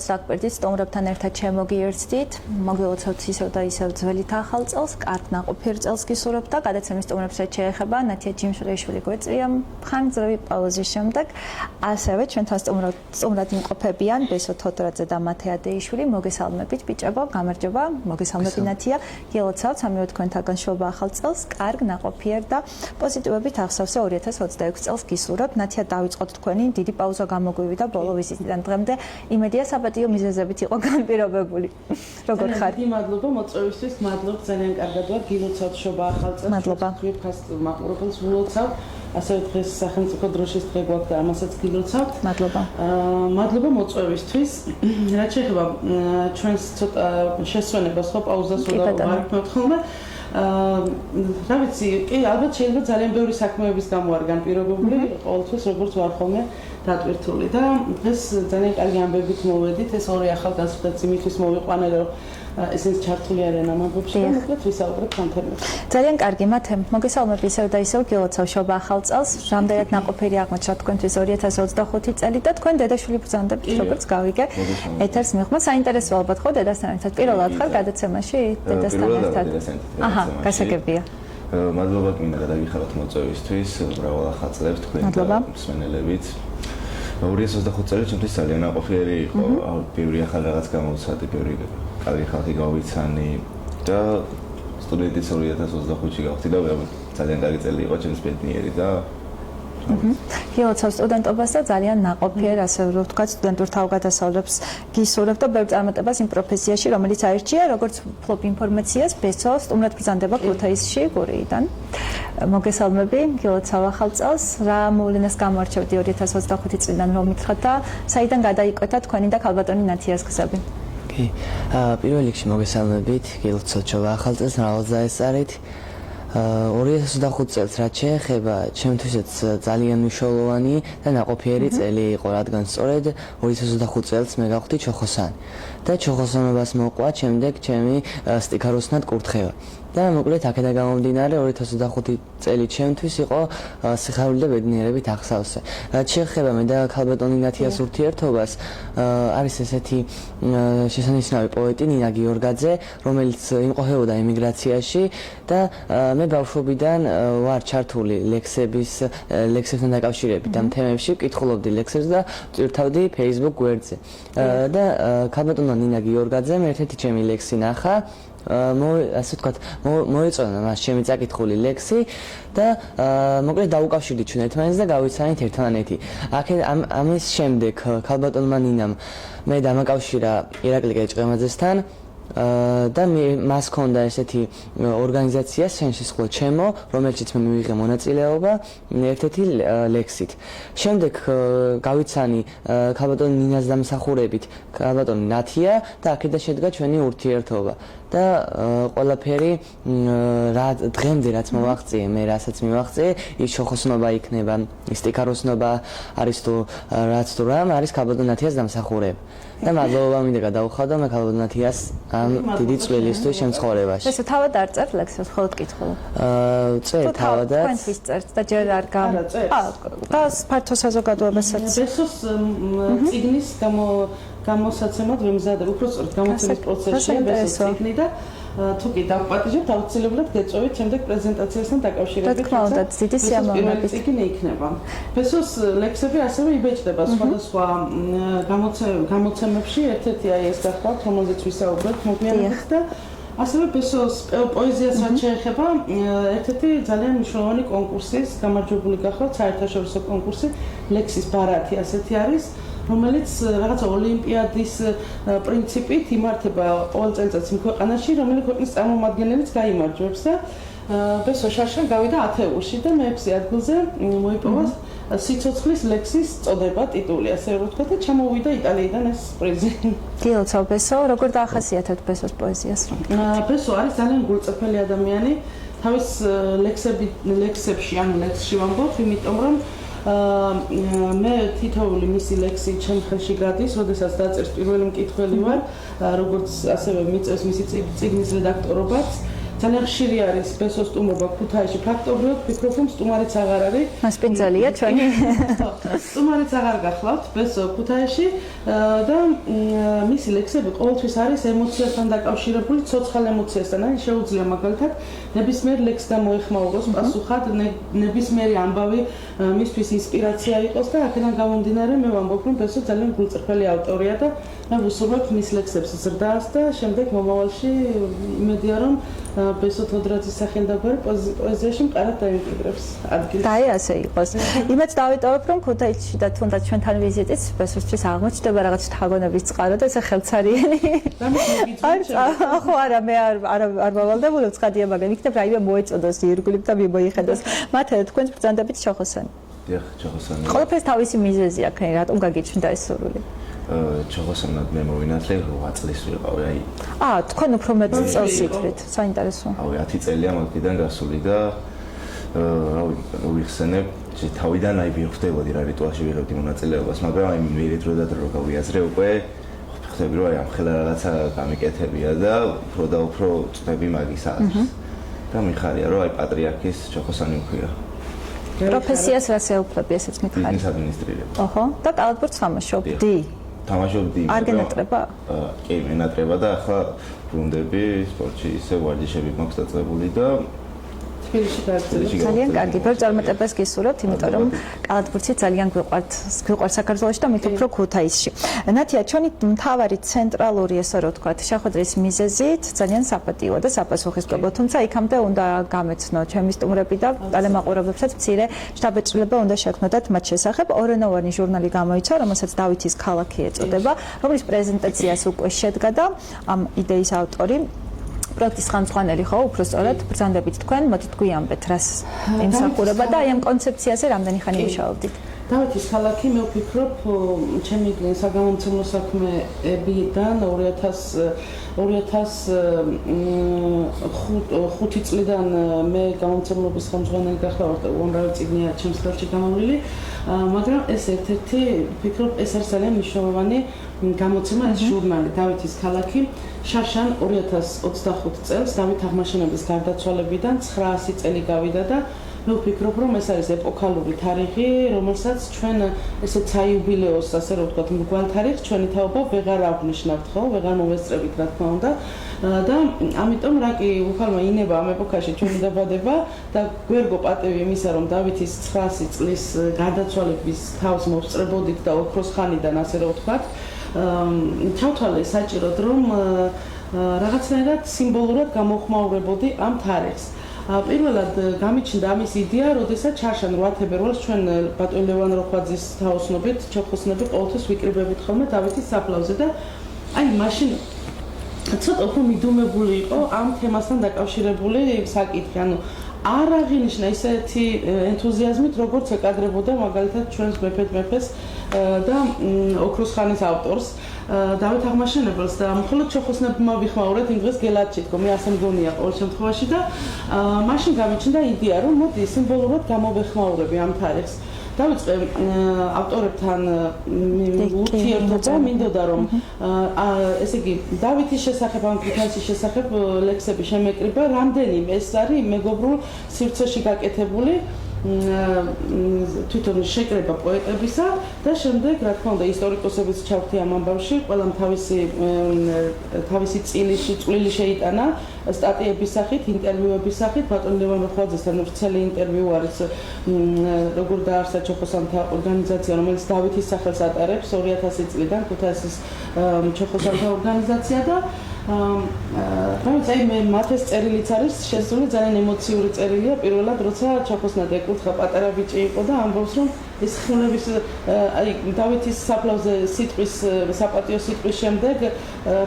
საკპერდით სტუმრებთან ერთად შემოგიერთდით. მოგილოცავთ ისევ და ისევ ძველი და ახალ წელს, კარგ ნაყოფიერ წელს გისურვებთ და გადაცემის სტუმრებს რაც შეეხება ნათია ჯიმშვრიაშვილი გვეწია ხანგრძლივი პაუზის შემდეგ. ასევე ჩვენთან სტუმრად იმყოფებიან ბესო თოდრაძე და მათე ადეიშვილი. მოგესალმებით ბიჭებო, გამარჯობა. მოგესალმებით ნათია. გილოცავთ სამივე თქვენთაგან შობა ახალ წელს, კარგ ნაყოფიერ და პოზიტივებით აღსავსე 2026 წელს გისურვებთ. ნათია, დავიწყოთ თქვენი დიდი პაუზა გამოგვივიდა ბოლო ვიზიტიდან დღემდე. იმედია საპატიო მიზეზებით იყო განპირობებული. როგორ ხარ? დიდი მადლობა მოწვევისთვის, მადლობ ძალიან კარგად ვარ. გილოცავთ შობა ახალ წელს. მადლობა. ვიფხასთ მაყურებელს ვილოცავთ. ასევე დღეს სახელმწიფო დროშის დღე გვაქვს და ამასაც გილოცავთ. მადლობა. მადლობა მოწვევისთვის. რაც შეეხება ჩვენს ცოტა შესვენებას ხო პაუზას ვარქმევთ ხოლმე. რა ვიცი, კი, ალბათ შეიძლება ძალიან ბევრი საქმეების გამო არ განპირობებული, ყოველთვის როგორც ვარ ხოლმე დატვირთული და დღეს ძალიან კარგი ამბებით მოვედით. ეს ორი ახალგაზრდა იმისთვის მოვიყვანე, რომ ესეც ჩართული არიან ამ ამბებში და მოკლედ ვისაუბრებთ ამ თემებზე. ძალიან კარგი მათე. მოგესალმებით ისევ და ისევ გილოცავ შობა ახალ წელს. რამდენად ნაყოფიერი აღმოჩნდა თქვენთვის 2025 წელი და თქვენ დედაშვილი ბრძანდებთ, როგორც გავიგე. ეთერს მიღმა საინტერესო ალბათ ხო დედასთან ერთად. პირველად ხარ გადაცემაში დედასთან ერთად. აჰა, გასაგებია. მადლობა გმინდა გადაგიხაროთ მოწვევისთვის, ბრავალ ახალ წლებს თქვენ მსმენელებით. 2025 წელი ჩემთვის ძალიან ნაყოფიერი იყო. ბევრი ახალ რაღაც გამოვცადე, ბევრი კარგი ხალხი გავიცანი და სტუდენტიც 2025-ში გავხდი და ძალიან კარგი წელი იყო ჩემს ბედნიერი და გილოცავ სტუდენტობას და ძალიან ნაყოფიერ, ასე რომ ვთქვა, სტუდენტურ თავგადასავლებს გისურვებთ და ბევრ წარმატებას იმ პროფესიაში, რომელიც აირჩია, როგორც ვფლობ ინფორმაციას, ბესო სტუმრად ბრძანდება ქუთაისში, გურიიდან. მოგესალმები, გილოცავ ახალ წელს. რა მოვლენას გამოარჩევდი 2025 წლიდან რომ მითხრათ და საიდან გადაიკვეთა თქვენი და ქალბატონი ნათიას გზები? კი, პირველ რიგში მოგესალმებით, გილოცავ შობა ახალ წელს, მრავალზაესწარით. 2025 წელს რაც შეეხება ჩემთვისაც ძალიან მნიშვნელოვანი და ნაყოფიერი წელი იყო, რადგან სწორედ 2025 წელს მე გავხდი ჩოხოსანი და ჩოხოსანობას მოყვა შემდეგ ჩემი სტიქაროსნად კურთხევა. და მოკლედ აქედან გამომდინარე 2025 წელი ჩემთვის იყო სიხარული და ბედნიერებით აღსავსე. რაც შეეხება მე და ქალბატონი ნათიას ურთიერთობას, არის ესეთი შესანიშნავი პოეტი ნინა გიორგაძე, რომელიც იმყოფებოდა ემიგრაციაში და მე ბავშვობიდან ვარ ჩართული ლექსებთან დაკავშირებით ამ თემებში, ვკითხულობდი ლექსებს და წვირთავდი Facebook გვერდზე. და ქალბატონმა ნინა გიორგაძემ ერთ-ერთი ჩემი ლექსი ნახა, ასე ვთქვათ, მოეწონა მას ჩემი წაკითხული ლექსი და მოკლედ დაუკავშირდით ჩვენ ერთმანეთს და გავიცანით ერთმანეთი. ამის შემდეგ ქალბატონმა ნინამ მე დამაკავშირა ირაკლი კეჭყემაძესთან და მას ჰქონდა ესეთი ორგანიზაცია სენსისხლო ჩემო, რომელშიც მე მივიღე მონაწილეობა ერთ-ერთი ლექსით. შემდეგ გავიცანი ქალბატონი ნინას დამსახურებით ქალბატონი ნათია და აქედან შედგა ჩვენი ურთიერთობა. და ყველაფერი დღემდე რაც მოვაღწიე, მე რასაც მივაღწიე, ის ჩოხოსნობა იქნება, სტიქაროსნობა არის თუ რაც თუ რამ არის ქალბატონ ნათიას დამსახურება. და მადლობა მინდა გადაუხადო მე ქალბატონ ნათიას ამ დიდი წვლილისთვის ჩემ ცხოვრებაში. ესე თავად არ წერთ ლექსებს, მხოლოდ კითხულობ. წერ თავადაც. თქვენთვის წერთ და ჯერ არ და ფართო საზოგადოებასაც. ბესოს წიგნის გამოსაცემად ვემზადებ, უფრო სწორედ გამოცემის პროცესში ბესოს წიგნი და თუ კი დავპატიჟებთ, აუცილებლად გეწევით შემდეგ პრეზენტაციასთან დაკავშირებით. თქმა უნდა, დიდი სიამოვნებით. წიგნი იქნება. ბესოს ლექსები ასევე იბეჭდება სხვადასხვა გამოცემებში, ერთ-ერთი აი ეს გახლავთ, რომელზეც ვისაუბრებთ მოგვიანებით და ასევე ბესოს პოეზიას რაც შეეხება, ერთ-ერთი ძალიან მნიშვნელოვანი კონკურსის გამარჯვებული გახლავთ, საერთაშორისო კონკურსი ლექსის ბარათი ასეთი არის, რომელიც რაღაცა ოლიმპიადის პრინციპით იმართება ყოველ წელიწადს იმ ქვეყანაში, რომელიც ქვეყნის წარმომადგენლებიც გაიმარჯვებს და ბესო შარშან გავიდა 10-ში და მე-6 ადგილზე მოიპოვა სიცოცხლის ლექსის წოდება, ტიტული, ასე რომ ვთქვა და ჩამოვიდა იტალიიდან ეს პრიზი. გილოცავ ბესო, როგორ დაახასიათებთ ბესოს პოეზიას? ბესო არის ძალიან გულწრფელი ადამიანი, თავის ლექსებში, ანუ ლექსში ვამბობ, იმიტომ რომ მე თითოეული მისი ლექსი ჩემ ხელში გადის, როდესაც დაწერს პირველი მკითხველი ვარ, როგორც ასევე მიწევს მისი წიგნის რედაქტორობაც ძალიან ხშირი არის ბესოს სტუმრობა ქუთაისში. ფაქტობრივად ვფიქრობ, რომ სტუმარიც აღარ არის. მას პინძელია ჩვენი. სტუმარიც აღარ გახლავთ ბესო ქუთაისში და მისი ლექსები ყოველთვის არის ემოციასთან დაკავშირებული, ცოცხალ ემოციასთან. აი შეუძლია მაგალითად ნებისმიერ ლექსს გამოეხმაუროს პასუხად, ნებისმიერი ამბავი მისთვის ინსპირაცია იყოს და აქედან გამომდინარე მე ვამბობ, რომ ბესო ძალიან გულწრფელი ავტორია და მე ვუსურვებ მის ლექსებს ზრდას და შემდეგ მომავალში იმედია რომ ბესო თოდრაძის სახელდაბარი პოეზიაში მყარად დაიმკვიდრებს ადგილს. და ასე იყოს. იმეც დავიტოვებ, რომ ქუთაისში და თუნდაც ჩვენთან ვიზიტიც ბესოსთვის აღმოჩნდება რაღაც თაგონების წყარო და ესე ხელცარიანი. ხო არა, მე არ მოვალდებულებ ცხადია, მაგრამ იქნებ რაიმე მოეწოდოს ირგვლივ და მიმოიხედოს. მათ თქვენს ბრძანდებით ჩოხოსანი. დიახ, ჩოხოსანი. ყველაფერს თავისი მიზეზი აქვს, რატომ გაგიჩნდა ეს სურვილი? ჩოხოსანად მე მოვინათლე 8 წლის ვიყავი, აი. თქვენ უფრო მეტ წელს ითვლით, საინტერესო. აი 10 წელია მაგიდან გასული და რავი, ვიხსენებ, თავიდან აი ვიხდებოდი რა რიტუალში ვიღებდი მონაწილეობას, მაგრამ აი მე დრო და დრო გავიაზრე უკვე ხდები რომ აი ამ ხელა რაღაცა გამიკეთებია და უფრო და უფრო წვდები მაგის აზრს. და მიხარია რომ აი პატრიარქის ჩოხოსანი მქვია. პროფესიას რას ეუფლები, ესეც მითხარი? ბიზნეს ადმინისტრირება. ოჰო, და კალათბურთს თამაშობდი. თამაშობდი. არ გენატრება? კი, მენატრება და ახლა ბრუნდები სპორტში ისე ვარჯიშები მაქვს დაწყებული და თბილისში გააგრძელებთ. ძალიან კარგი, ბევრ წარმატებას გისურვებთ, იმიტომ რომ კალათბურთი ძალიან გვიყვართ საქართველოში და მით უფრო ქუთაისში. ნათია, ჩვენი მთავარი ცენტრალური ესე რომ ვთქვათ, შეხვედრის მიზეზით ძალიან საპატიო და საპასუხისმგებლო, თუმცა იქამდე უნდა გამეცნო ჩემი სტუმრები და ტელემაყურებლებსაც მცირე შთაბეჭდილება უნდა შექმნოდათ მათ შესახებ. ორენოვანი ჟურნალი გამოიცა, რომელსაც დავითის ქალაქი ეწოდება, რომლის პრეზენტაციას უკვე შედგა და ამ იდეის ავტორი პროექტის ხელმძღვანელი ხო, უფრო სწორად ბრძანდებით თქვენ, მოდით გვიამბეთ, რას ემსახურება და აი ამ კონცეფციაზე რამდენი ხანი მუშაობდით? დავითის ქალაქი მე ვფიქრობ, ჩემი საგამომცემლო საქმეებიდან 2005 წლიდან მე გამომცემლობის ხელმძღვანელი გახლავართ, უამრავი წიგნია ჩემს ხელში გამოვლილი, მაგრამ ეს ერთ-ერთი ვფიქრობ, ეს არის ძალიან მნიშვნელოვანი გამოცემა, ეს ჟურნალი დავითის ქალაქი. შარშან 2025 წელს დავით აღმაშენებლის გარდაცვალებიდან 900 წელი გავიდა და მე ვფიქრობ, რომ ეს არის ეპოქალური თარიღი, რომელსაც ჩვენ ესეც საიუბილეოს, ასე რომ ვთქვათ, მრგვალ თარიღს ჩვენი თაობა ვეღარ აღნიშნავთ, ხო, ვეღარ მოვესწრებით, რა თქმა უნდა. და ამიტომ რა კი უფალმა ინება ამ ეპოქაში ჩვენი დაბადება და გვერგო პატივი იმისა, რომ დავითის 900 წლის გარდაცვალების თავს მოვსწრებოდით და ოქროს ხანიდან, ასე რომ ვთქვათ, ჩავთვალე საჭიროდ, რომ რაღაცნაირად სიმბოლურად გამოხმაურებოდი ამ თარიღს. პირველად გამიჩნდა ამის იდეა, როდესაც ჩარშან 8 თებერვალს ჩვენ ბატონ ლევან როხვაძის თაოსნობით ჩოხოსნები ყოველთვის ვიკრიბებით ხოლმე დავითის საფლავზე და აი მაშინ ცოტა უფრო მიდუმებული იყო ამ თემასთან დაკავშირებული საკითხი, ანუ არ აღინიშნა ისეთი ენთუზიაზმით, როგორც ეკადრებოდა მაგალითად ჩვენს მეფეს და ოქროს ხანის ავტორს დავით აღმაშენებელს და მხოლოდ ჩოხოსნებმა ვიხმაურეთ იმ დღეს გელათში თქო, მე ასე მგონია ყოველ შემთხვევაში და მაშინ გამიჩნდა იდეა, რომ მოდი სიმბოლურად გამოვეხმაურები ამ თარიღს. დავიწყე ავტორებთან ურთიერთობა, მინდოდა რომ ესე იგი დავითის შესახებ, ამ ქუთაისის შესახებ ლექსები შემეკრიბა, რამდენიმე ეს არის მეგობრულ სივრცეში გაკეთებული თვითონ შეკრება პოეტებისა და შემდეგ რა თქმა უნდა ისტორიკოსებიც ჩავთი ამ ამბავში, ყველამ თავისი წვლილი შეიტანა სტატიების სახით, ინტერვიუების სახით, ბატონ ლევან როხვაძესთან ვრცელი ინტერვიუ არის როგორ დაარსა ჩოხოსანთა ორგანიზაცია, რომელიც დავითის სახელს ატარებს 2000 წლიდან ქუთაისის ჩოხოსანთა ორგანიზაცია და მე მათ ეს წერილიც არის შესული ძალიან ემოციური წერილია პირველად როცა ჩოხოსნად ეკურთხა პატარა ბიჭი იყო და ამბობს რომ ეს ხმლების აი დავითის საფლავზე სიტყვის საპატიო სიტყვის შემდეგ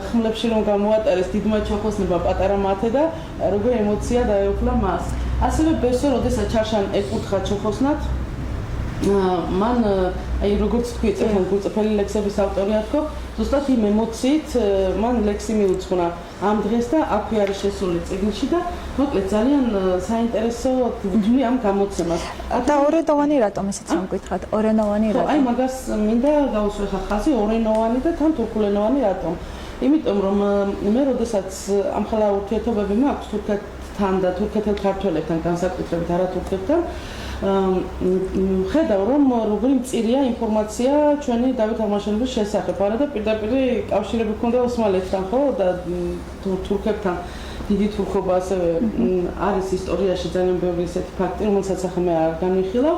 ხმლებში რომ გამოატარეს დიდმა ჩოხოსნებმა პატარა მათე და როგორ ემოცია დაეუფლა მას ასევე ბესო როდესაც ჩარშან ეკურთხა ჩოხოსნად მან აი როგორც თქვი წერენ გულწრფელი ლექსების ავტორია თქო ზუსტად იმ ემოციით მან ლექსი მიუძღვნა ამ დღეს და აქვე არის შესული წიგნში და მოკლედ ძალიან საინტერესო ვთვლი ამ გამოცემას და ორენოვანი რატომ ესეც სამკითხად ორენოვანი რატომ აი მაგას მინდა გავუსვე ხაზი ორენოვანი და თან თურქულენოვანი რატომ იმიტომ რომ მე როდესაც ამ ხალხურ ურთიერთობები მაქვს თან და თურქეთელ ქართველებთან განსაკუთრებით არათურქებთან ხედავ რომ როგორი მწირია ინფორმაცია ჩვენი დავით აღმაშენებლის შესახებ არა და პირდაპირ კავშირები ქონდა ოსმალეთთან ხო და თურქებთან დიდი თურქობა ასევე არის ისტორიაში ძალიან ბევრი ისეთი ფაქტი რომელსაც ახლა მე არ განვიხილავ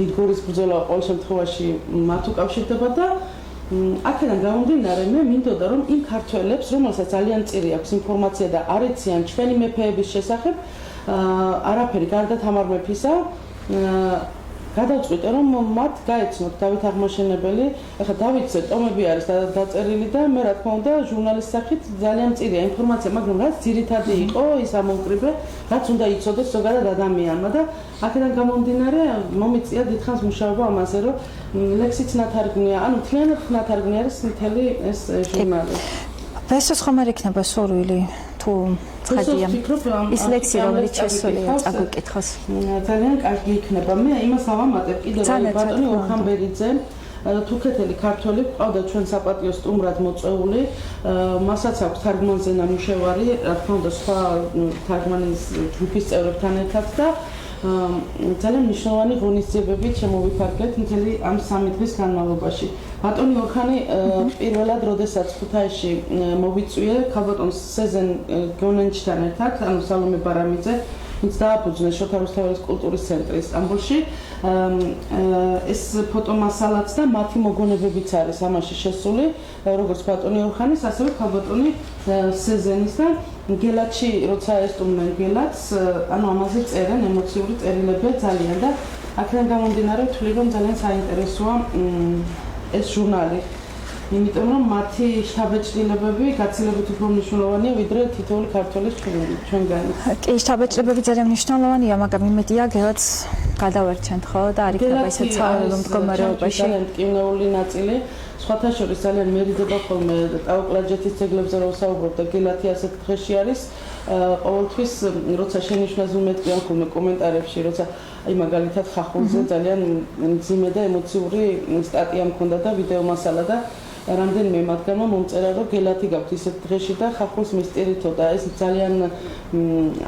დიდგორის ბრძოლა ყოველ შემთხვევაში მათ უკავშირდება და აქედან გამომდინარე მე მინდოდა რომ იმ ქართველებს რომელსაც ძალიან მწირი აქვს ინფორმაცია და არ იციან ჩვენი მეფეების შესახებ არაფერი გარდა თამარ მეფისა გადავწყვიტე რომ მათ გაეცნოთ დავით აღმაშენებელი ახლა დავითზე ტომები არის დაწერილი და მე რა თქმა უნდა ჟურნალის სახით ძალიან მწირია ინფორმაცია მაგრამ რაც ძირითადი იყო ის ამოუკრიბე რაც უნდა იცოდეს ზოგადად ადამიანმა და აქედან გამომდინარე მომიწია დიდხანს მუშაობა ამაზე რომ ლექსიც ნათარგმნია ანუ მთლიანად ნათარგმნი არის მთელი ეს ჟურნალი ბესოს ხომ არ იქნება სურვილი თუ ცხადია ის ლექსი რომელიც შესულია წაგვიკითხოს ძალიან კარგი იქნება მე იმას ავამატებ კიდევ ბატონი ორხანბერიძე თურქეთელი ქართველი ყავდა ჩვენ საპატიო სტუმრად მოწვეული მასაც აქვს თარგმანზე ნამუშევარი რა თქმა უნდა სხვა თარგმანის ჯგუფის წევრებთან ერთად და ძალიან მნიშვნელოვანი ღონისძიებებით შემოვიფარგლეთ მთელი ამ 3 დღის განმავლობაში. ბატონი ორხანი პირველად როდესაც ქუთაისში მოვიწვიე ქალბატონ სეზენ გონენჩთან ერთად, ანუ სალომე ბარამიძე, ვინც დააფუძნეს შოთა რუსთაველის კულტურის ცენტრი სტამბოლში. ეს ფოტომასალაც და მათი მოგონებებიც არის ამაში შესული, როგორც ბატონი ორხანის, ასევე ქალბატონი სეზენის და გელათში როცა ესტუმრნენ გელათს, ანუ ამაზე წერენ ემოციური წერილებია ძალიან და აქედან გამომდინარე ვთვლი რომ ძალიან საინტერესოა ეს ჟურნალი. იმიტომ რომ მათი შთაბეჭდილებები გაცილებით უფრო მნიშვნელოვანია ვიდრე თითოეული ქართველის ჩვენგანი. კი, შთაბეჭდილებები ძალიან მნიშვნელოვანია, მაგრამ იმედია გელათს გადავერჩენთ ხო და არ იქნება ისეთ საავადმყოფო მდგომარეობაში. ძალიან მტკივნეული ნაწილი სხვათა შორის ძალიან მერიდება ხოლმე ტაო-კლარჯეთის ძეგლებზე რო ვსაუბრობ და გელათი ასეთ დღეში არის ყოველთვის როცა შენიშვნაზე მეტყვიან ხოლმე კომენტარებში როცა აი მაგალითად ხახუნზე ძალიან მძიმე და ემოციური სტატია მქონდა და ვიდეო მასალა და რამდენიმე მათგანმა მომწერა რომ გელათი გაქვთ ისეთ დღეში და ხახუნს მისტირითო და ეს ძალიან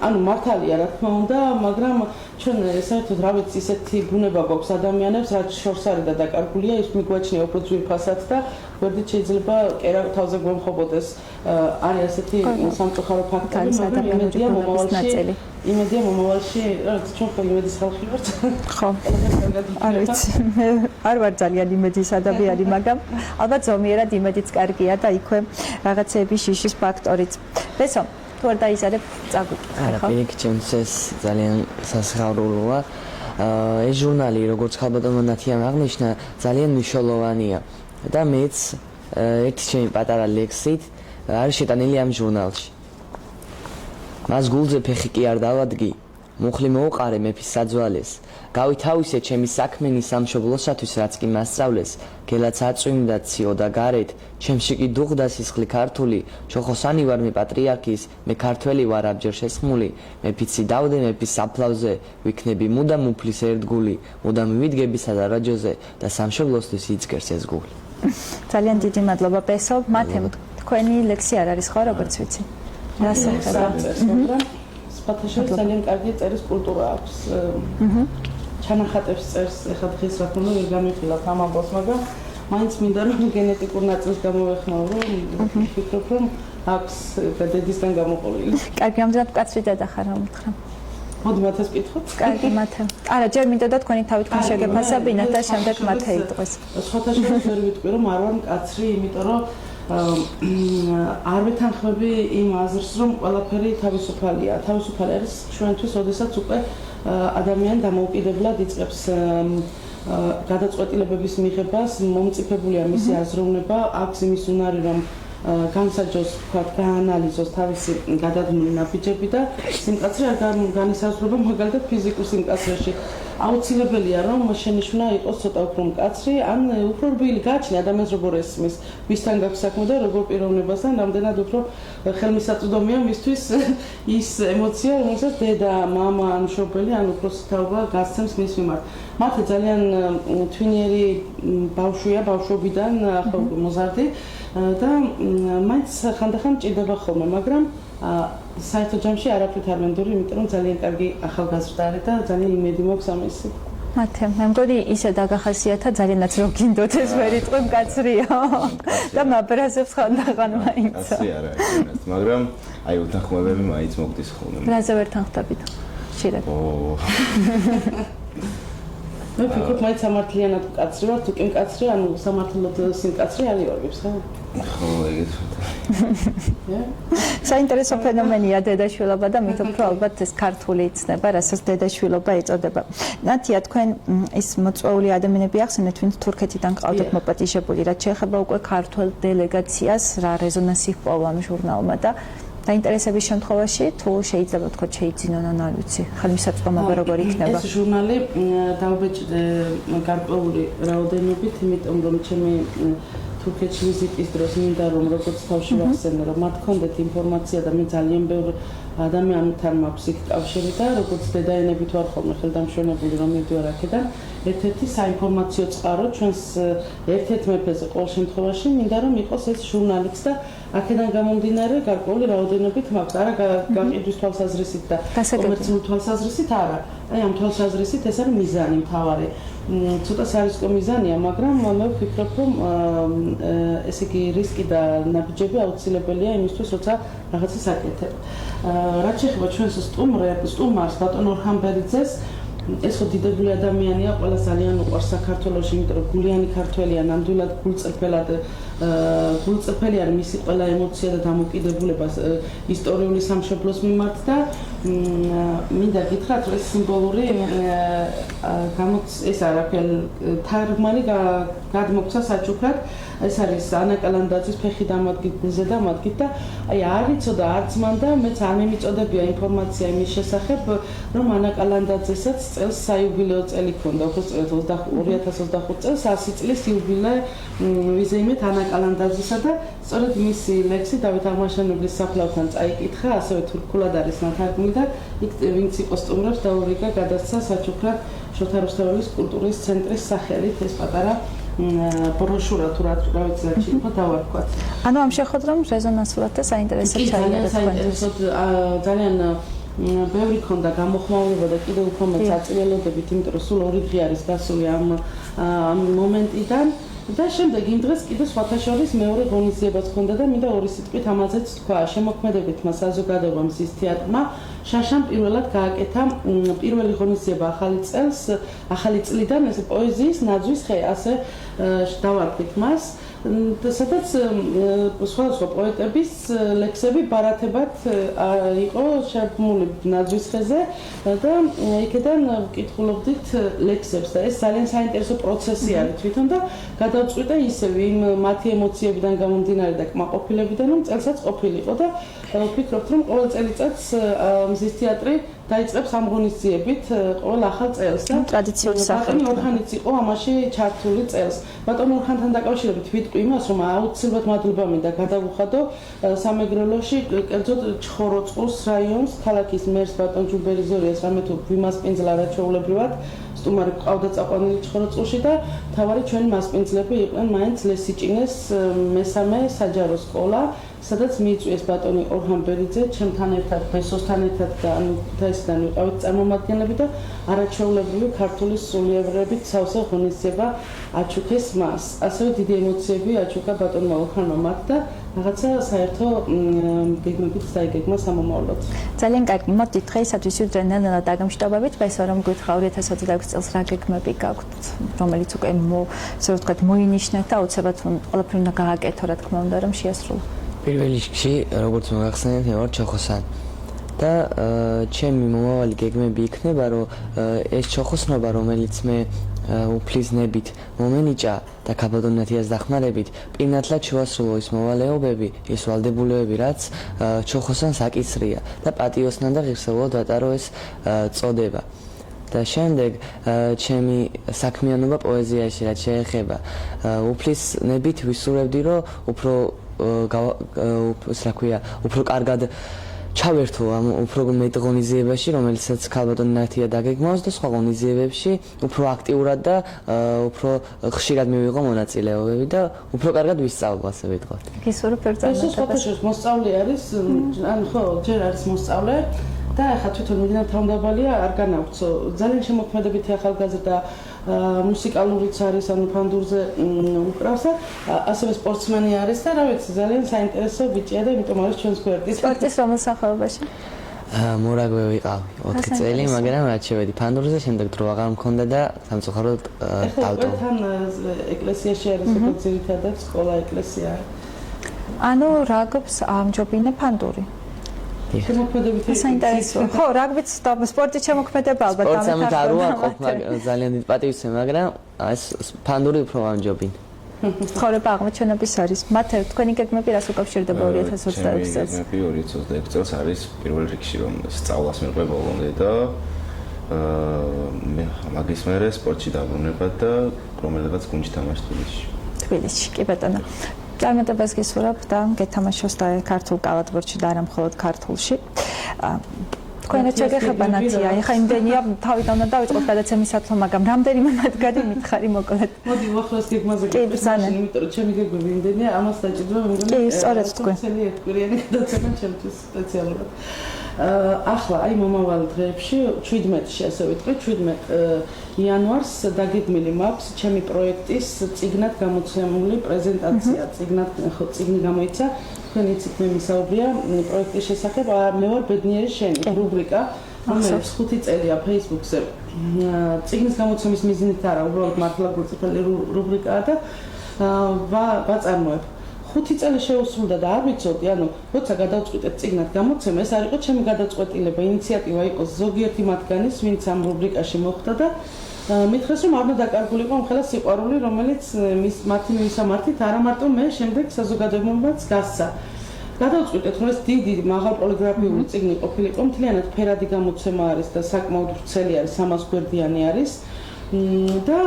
ანუ მართალია რა თქმა უნდა მაგრამ ჩვენ საერთოდ რა ვიცი ისეთი ბუნება გვაქვს ადამიანებს რაც შორს არის და დაკარგულია ის მიგვაჩნია უფრო ძვირფასად და გვერდით შეიძლება კერა თავზე გვემხობოდეს არის ასეთი სამწუხარო ფაქტები მაგრამ იმედია მომავალში რაც ჩვენ ხო იმედის ხალხი ვართ ხო არ ვიცი მე არ ვარ ძალიან იმედის ადამიანი მაგრამ ალბათ ზომიერად იმედიც კარგია და იქვე რაღაცეების შიშის ფაქტორიც ბესო თუ არ დაიზარებ წაგვიკითხე არა პირიქით ჩემთვის ეს ძალიან სასიხარულოა ეს ჟურნალი როგორც ხალბატონმა ნათიამ აღნიშნა ძალიან მნიშვნელოვანია და მეც ერთი ჩემი პატარა ლექსით არის შეტანილი ამ ჟურნალში მას გულზე ფეხი კი არ დავადგი მუხლი მოუყარე მეფის საძვალეს გავითავისე ჩემი საქმენი სამშობლოსათვის რაც კი მასწავლეს გელაც აწვიმდა ციო და გარეთ ჩემში კი დუღდა სისხლი ქართული ჩოხოსანი ვარ მე პატრიარქის მე ქართველი ვარ აბჯერ შესხმული მე ფიცი დავდე მეფის საფლავზე ვიქნები მუდამ უფლის ერთგული მუდამ ვიდგები სადარაჯოზე და სამშობლოსთვის იცგერს ეს გული ძალიან დიდი მადლობა ბესო მათემ თქვენი ლექსი არ არის ხო როგორც ვიცი სპათაშორის ძალიან კარგი წერის კულტურა აქვს. ჩანახატებს წერს, ეხლა დღეს რა თქმა უნდა ვერ გამიხილავთ ამ ამბავს, მაგრამ მაინც მინდა რომ გენეტიკურ ნაწილს გამოვეხმაო, რომ ვფიქრობ რომ აქვს დედისგან გამოყოლილი. კარგი, ამდენად მკაცრი დედა ხარ რა მითხრა. მოდი მათეს ვკითხოთ. კარგი, მათე. არა, ჯერ მინდოდა თქვენი თავით შეგეფასებინათ და შემდეგ მათე იტყვეს. სხვათა შორის ვერ ვიტყვი რომ არ ვარ მკაცრი, იმიტომ რომ არ ვეთანხმები იმ აზრს, რომ ყველაფერი თავისუფალია. თავისუფალი არის ჩვენთვის, ოდესაც უკვე ადამიანი დამოუკიდებლად იწყებს გადაწყვეტილებების მიღებას, მომწიფებულია მისი აზროვნება, აქვს იმის უნარი, რომ განსაჯოს, ვთქვათ, გაანალიზოს თავისი გადადგმული ნაბიჯები და სიმკაცრე არ განისაზღვრება მაგალითად ფიზიკურ სიმკაცრეში. აუცილებელია რომ შენიშვნა იყოს ცოტა უფრო მკაცრი, ან უფრო რბილი გააჩნია ადამიანს როგორ ესმის, ვისთან გაქვს საქმე და როგორ პიროვნებასთან, რამდენად უფრო ხელმისაწვდომია მისთვის ის ემოცია, რომელსაც დედა, მამა ან მშობელი ან უფროსი თაობა გასცემს მის მიმართ. მათე ძალიან თვინიერი ბავშვია, ბავშვობიდან ახლა მოზარდი და მაინც ხანდახან ჭირდება ხოლმე, მაგრამ საერთო ჯამში არაფრით არ მენდური, იმიტომ რომ ძალიან კარგი ახალგაზრდა არის და ძალიან იმედი მაქვს ამისი. მათე, მე მგონი ისე დაგახასიათა ძალიანაც რომ გინდოთ ეს ვერიტყვი მკაცრიო და მაბრაზებს ხანდახან მაინც. ასე არა, მაგრამ აი უთანხმოებები მაინც მოგდის ხოლმე. რაზე ვერ თანხდებით? ხშირად. მე ვფიქრობ, მაინც სამართლიანად მკაცრი ვარ, თუ კი მკაცრი, ანუ სამართლოდ სიმკაცრი არ ივარგებს, ხო? ხო, ეგეც ვთქვი. საინტერესო ფენომენია დედაშვილობა და მით უფრო ალბათ ეს ქართული იცნება, რასაც დედაშვილობა ეწოდება. ნათია, თქვენ ის მოწვეული ადამიანები ახსენეთ, ვინც თურქეთიდან ყავდათ მოპატიჟებული, რაც შეეხება უკვე ქართულ დელეგაციას, რა რეზონანსი ჰპოვა ამ ჟურნალმა და დაინტერესების შემთხვევაში თუ შეიძლება ვთქვათ შეიძინონ ან არ ვიცი, ხელმისაწვდომობა როგორ იქნება. ეს ჟურნალი დავბეჭდე გარკვეული რაოდენობით, იმიტომ რომ ჩემი თურქეთში ვიზიტის დროს მინდა რომ როგორც თავში ვახსენე, რომ მათ ჰქონდეთ ინფორმაცია და მე ძალიან ბევრ ადამიანთან მაქვს იქ კავშირი და როგორც დედაენებით ვარ ხოლმე ხელდამშვენებული რომ მივდივარ აქედან, ერთ-ერთი საინფორმაციო წყარო ჩვენს ერთ-ერთ მეფეზე ყოველ შემთხვევაში მინდა რომ იყოს ეს ჟურნალიც და აქედან გამომდინარე გარკვეული რაოდენობით მაქვს, არა გაყიდვის თვალსაზრისით და კომერციული თვალსაზრისით არა. აი ამ თვალსაზრისით ეს არის მიზანი მთავარი. ცოტა სარისკო მიზანია, მაგრამ მე ვფიქრობ, რომ ესე იგი რისკი და ნაბიჯები აუცილებელია იმისთვის, როცა რაღაცას აკეთებ. რაც შეეხება ჩვენს სტუმარს, ბატონ ორხან ბერიძეს, ეს ხო დიდებული ადამიანია, ყველა ძალიან უყვარს საქართველოში, იმიტომ რომ გულიანი ქართველია, ნამდვილად გულწრფელი არის მისი ყველა ემოცია და დამოკიდებულება ისტორიული სამშობლოს მიმართ და მინდა გითხრათ, რომ ეს სიმბოლური ეს არაფერი თარგმანი გადმოქცა საჩუქრად, ეს არის ანა კალანდაძის ფეხი დამადგით, გულზე დამადგით და აი არ იცოდა არც მან და მეც არ მიმიწოდებია ინფორმაცია იმის შესახებ, რომ ანა კალანდაძესაც წელს საიუბილეო წელი ჰქონდა, უბრალოდ 2025 წელს 100 წლის იუბილე ვიზეიმეთ ანა კალანდაძისა და სწორედ მისი ლექსი დავით აღმაშენებლის საფლავთან წაიკითხა, ასევე თურქულად არის ნათარგმნი და იქ ვინც იყო სტუმრებს დაურიგა გადასცა საჩუქრად შოთა რუსთაველის კულტურის ცენტრის სახელით ეს პატარა ბროშურა თუ რა ვიცი რა შეიძლება დავარქვათ. ანუ ამ შეხოთ რომ რეზონანსულად და საინტერესოდ ჩაიგდეთ საინტერესოდ ძალიან ბევრი ქონდა გამოხმაურება და კიდევ უფრო მეც აწილელოდებით, იმიტომ რომ სულ 2 დღე არის გასული ამ მომენტიდან და შემდეგ იმ დღეს კიდევ სხვათა შორის მეორე ღონისძიებაც ჰქონდა და მინდა 2 სიტყვით ამაზეც თქვა. შემოქმედებითმა საზოგადოებამ მზის თეატრმა შაშამ პირველად გააკეთა პირველი ღონისძიება ახალი წლიდან ეს პოეზიის ნაძვის ხე, ასე დავარქვით მას. სადაც სხვადასხვა პოეტების ლექსები ბარათებად იყო შექმნილი ნაძვის ხეზე და იქიდან ვკითხულობდით ლექსებს და ეს ძალიან საინტერესო პროცესი არის თვითონ და გადავწყვიტე ისევ იმ მათი ემოციებიდან გამომდინარე და კმაყოფილებიდან რომ წელსაც ყოფილიყო და ვფიქრობთ რომ ყოველ წელიწადს მზის თეატრი დაიწყებს ამ ღონისძიებით ყოველ ახალ წელს და ტრადიციული სახით. ბატონ ორხანიც იყო ამაში ჩართული წელს. ბატონ ორხანთან დაკავშირებით ვიტყვი იმას, რომ აუცილებლად მადლობა მინდა გადავუხადო სამეგრელოში, კერძოდ ჩხოროწყუს რაიონს, ქალაქის მერს ბატონ ჯუბერიზორიას, რამე თუ გვიმასპინძლა რა ჩვეულებრივად, სტუმარი ყავდა წაყვანილი ჩხოროწყუში და თავარი ჩვენი მასპინძლები იყვნენ მაინც ლესიჭინეს მესამე საჯარო სკოლა, სადაც მიიწვიეს ბატონი ორხან ბერიძე, ჩემთან ერთად, ბესოსთან ერთად და ანუ თაისიდან ვიყავით წარმომადგენლები და არაჩვეულებრივი ქართული სულიერებით სავსე ღონისძიება აჩუქეს მას. ასევე დიდი ემოციები აჩუქა ბატონმა ორხანმა მათ და რაღაცა საერთო გეგმებით დაიგეგმა სამომავლოდ. ძალიან კარგი. მოდით დღეისათვის ვიძრე ნელ-ნელა დაგამშვიდობებით. მესვე რომ გითხრა 2026 წელს რა გეგმები გაქვთ, რომელიც უკვე ესე ვთქვათ მოინიშნეთ და უცებად ყველაფერი უნდა გააკეთო, რა თქმა უნდა, რომ შეასრულო. პირველ რიგში, როგორც მოგახსენეთ, მე ვარ ჩოხოსანი. და ჩემი მომავალი გეგმები იქნება, რომ ეს ჩოხოსნობა, რომელიც მე უფლისნებით მომენიჭა და ქაბადონათიას დახმარებით, პირნათლად შევასრულო ის მოვალეობები, ის ვალდებულებები, რაც ჩოხოსანს აკისრია და პატიოსნან და ღირსეულად ვატარო ეს წოდება. და შემდეგ ჩემი საქმიანობა პოეზიაში რაც შეეხება, უფლისნებით ვისურვებდი, რომ უფრო კარგად ჩავერთო ამ უფრო მეტ ღონისძიებაში, რომელიცაც ქალბატონი ნათია დაგეგმავს და სხვა ღონისძიებებში უფრო აქტიურად და უფრო ხშირად მივიღო მონაწილეობები და უფრო კარგად ვისწავლო, ასე ვიტყოდ. გისურვებ ერთ ეს ფოტოშოპის მოსწავლე არის, ან ხო, ჯერ არის მოსწავლე და ახლა თვითონ მიგდან თავმდაბალია არ განავრცო. ძალიან შემოქმედებითი ახალგაზრდა მუსიკალურიც არის, ანუ ფანდურზე უკრავს და ასევე სპორტსმენი არის და რა ვიცი, ძალიან საინტერესო ბიჭია და იმიტომ არის ჩვენს გვერდით. სპორტის რომელ სახეობაში? მორაგვე ვიყავი 4 წელი, მაგრამ რაც შევედი ფანდურზე, შემდეგ დრო აღარ მქონდა და სამწუხაროდ დავტოვე. თან ეკლესიაში არის უკვე ძირითადად სკოლა ეკლესია. ანუ რაგბს ამჯობინე ფანდური. შემოქმედებითი საინტერესოა. ხო, რაგბიც და სპორტით შემოქმედება ალბათ სპორტსამით არ ვაყოფ, ძალიან დიდ პატივს ვცემ, მაგრამ ეს ფანდური უფრო ამჯობინე. ცხოვრება აღმოჩენების არის. მათ თქვენი გეგმები რას უკავშირდება 2026 წელს? გეგმები 2026 წელს არის პირველ რიგში რომ სწავლას მივყვება ბოლომდე და მაგის მერე სპორტში დაბრუნება და რომელიღაც გუნდში თამაში თბილისში. თბილისში, კი ბატონო. წარმატებას გისურვებ და გეთამაშოს და ქართულ კალათბურთში და არა მხოლოდ ქართულში. თქვენ რა შეგეხება ნათია? ეხა იმდენია თავიდან უნდა დავიწყოთ გადაცემისათლო, მაგრამ რამდენიმე მათგანი მითხარი მოკლედ. მოდი ვახლოს გეგმაზე ბრძანა. იმიტომ რომ ჩემი გეგმები იმდენია, ამას დაჭირდება მე მგონი. კი, სწორედ თქვენ. წელი ერთკვირიანი გადაცემა ჩემთვის სპეციალურად. ახლა აი მომავალ დღეებში 17-ში ასე ვიტყვი 17 იანვარს დაგეგმილი მაქვს ჩემი პროექტის წიგნად გამოცემული პრეზენტაცია. წიგნი გამოიცა, თქვენ იცით მე მისაუბრია პროექტის შესახებ. მე ვარ ბედნიერი შენი რუბრიკა, რომელიც 5 წელია Facebook-ზე. წიგნის გამოცემის მიზნით არა, უბრალოდ მართლა გულწრფელი რუბრიკაა და ვაწარმოებ. 5 წელი შეუსრულდა და არ ვიცოდი, ანუ როცა გადავწყვიტეთ წიგნად გამოცემა, ეს არ იყო ჩემი გადაწყვეტილება, ინიციატივა იყო ზოგიერთი მათგანის, ვინც ამ რუბრიკაში მოხვდა და მითხრეს რომ არ უნდა დაკარგულიყო ამხელა სიყვარული, რომელიც მათი მისამართით არა მარტო მე, შემდეგ საზოგადოებაც გასცა. გადავწყვიტეთ, რომ ეს დიდი მაღალპოლიგრაფიული წიგნი ყოფილიყო, მთლიანად ფერადი გამოცემა არის და საკმაოდ ვრცელი არის, 300 გვერდიანი არის. და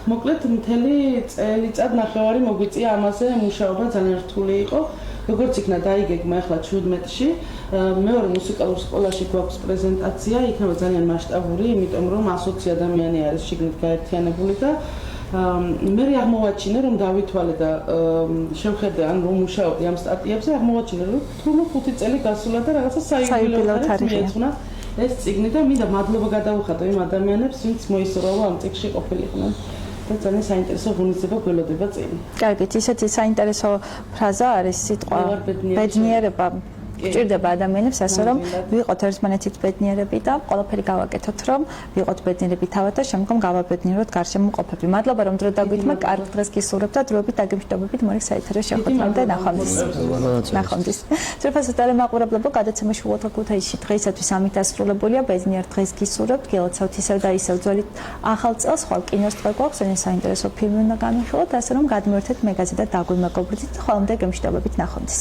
მოკლედ მთელი წელიწად ნახევარი მოგვიწია ამაზე მუშაობა ძალიან რთული იყო. როგორც იქნა დაიგეგმა ახლა 17-ში, მეორე მუსიკალურ სკოლაში გვაქვს პრეზენტაცია, იქნება ძალიან მასშტაბური, იმიტომ რომ 120 ადამიანი არის შიგნით გაერთიანებული და მე აღმოვაჩინე რომ დავითვალე და შევხედე ან რომ მუშაობდი ამ სტატიებზე, აღმოვაჩინე რომ თუნდაც 5 წელი გასულა და რაღაცა საიუბილეო თარიღი მიეძღვნა. ეს წიგნი და მინდა მადლობა გადავუხადო იმ ადამიანებს, ვინც მოისურვა ამ წიგნში ყოფილიყვნენ და ძალიან საინტერესო ღონისძიება გველოდება წინ. კარგით, ისეთი საინტერესო ფრაზა არის სიტყვა ბედნიერება. გჭირდება ადამიანებს ასე რომ ვიყოთ ერთმანეთით ბედნიერები და ყველაფერი გავაკეთოთ რომ ვიყოთ ბედნიერები თავად და შემდგომ გავაბედნიეროთ გარშემო მყოფები. მადლობა რომ დრო დაგვითმა, კარგ დღეს გისურვებთ და დროებით დაგემშვიდობებით მორიგ საეთერო შეხვედრამდე ნახვამდის. ნახვამდის. ძვირფასად დალემაყურებლებო გადაცემაში უოთა ქუთაისში დღეისათვის ამით დასრულებულია. ბედნიერ დღეს გისურვებთ, გილოცავთ ისევ და ისევ ძველი ახალ წელს, ხვალ კინოს დღე გვაქვს, საინტერესო ფილმი უნდა გამიხილოთ, ასე რომ გადმოერთეთ მეგაზე და დაგვიმეგობრდით. ხოლმე გემშვიდობებით ნახვამდის.